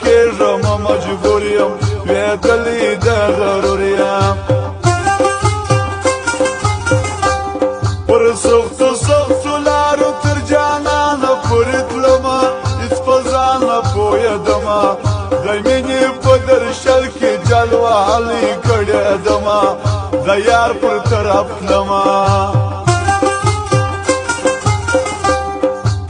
کېږم مجبور یم لوېدلی د غرور یم پر سختو سختو لارو تر جانانه پورې تلمه هېڅ په ځان نه پوهېدمه د مینې په درشل کې جل وهلې کړېدمه د یار پر طرف تلمه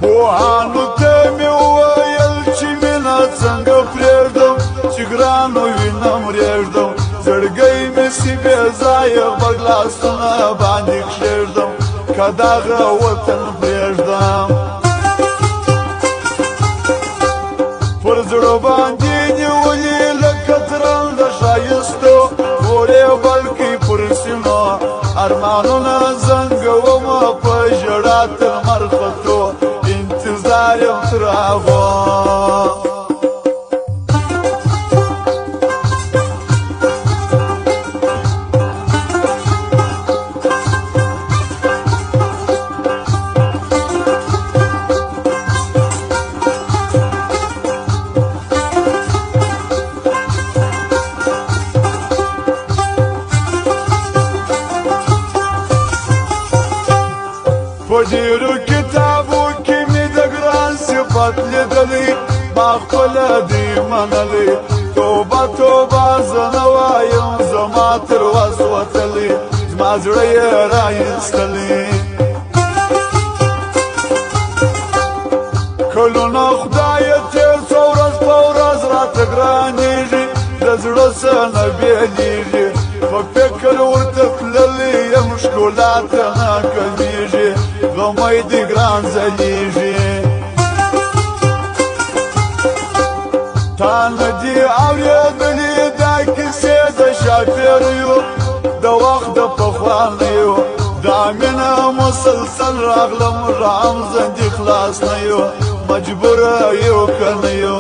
پوهانو ته مې وویل چې مینه څنګه پرېږدم چې ګرانو وینم رېږدم زړګی مې سي بې ځایه غبرګ لاسونه باندې کښېږدم که دغه وطن پرېږدم پر زړه باندې نیولې لکه ترنګ د ښایستو تورې بلکې پر سینو ارمانونه زنګومه په ژړا تر لمر ختو انتظار یم تر هغو په ډېرو کتابو کې مې د ګران صفت لیدلی ما خپله دې منلی توبه توبه زه نه وایم زما تر وس وتلی زما زړه یې رایستلی کلونه خدایه تېر څو ورځ په ورځ راته ګرانېږي د زړه څه نه بېلېږي په فکر ورته تللی یم ښکلا ته نه کمیږي غمی دی ګران ځلیږي تا نه دي اورېدلي دا کیسې د شاپېریو د وخت د پخوانیو دا مینه مسلسل راغلم رام زندې خلاص نه یو مجبوره یو که نه یو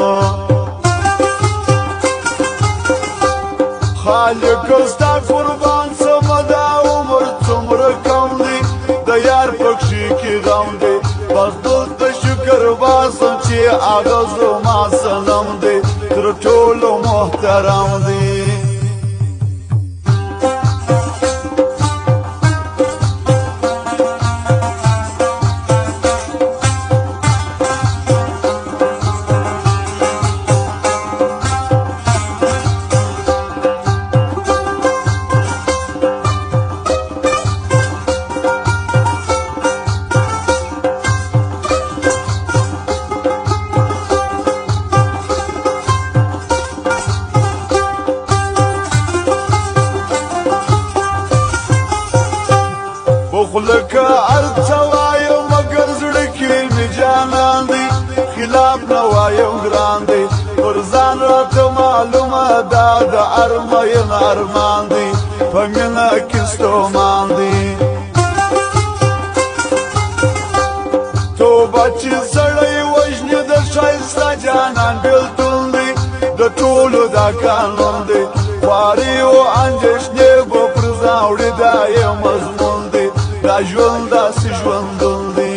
خالقه ستا قربان سمه دا عمر څومره کم دی د یار پکښې کې غم دی بس دلته شکر باسم چې هغه زما صنم دی تر ټولو محترم دی خوله که هر څه وایم مګر زړه کې مې جانان دی خلاف نه وایم ګران دی پر ځان راته معلومه دا د هر مین ارمان دی په مینه کې ستومان دی توبه چې سړی وژني د ښایسته جانان بېلتون دی د ټولو دا قانون دی خواري او اندېښنې به پر ځان وړي دا یې مضمون دی دا ژوند داسې ژوندون دی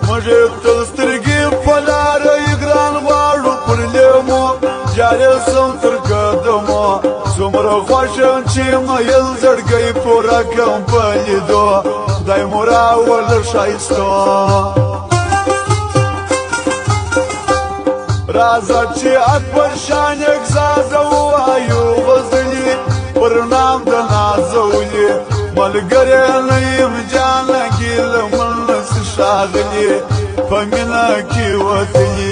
موږ تل سترګې په لاره یې ګران غواړو پر لیمو جارې سم تر قدمو څومره خوښ یم چې میل زړګی پوره کړم په لیدو خدای مو راوله ښایستو راځه چې اکبر شان اګزازه ووایو غزلې پر نام د نازولې ملګری نه یم جانه ګیله من نسي ښاغلې په مینه کې وتلې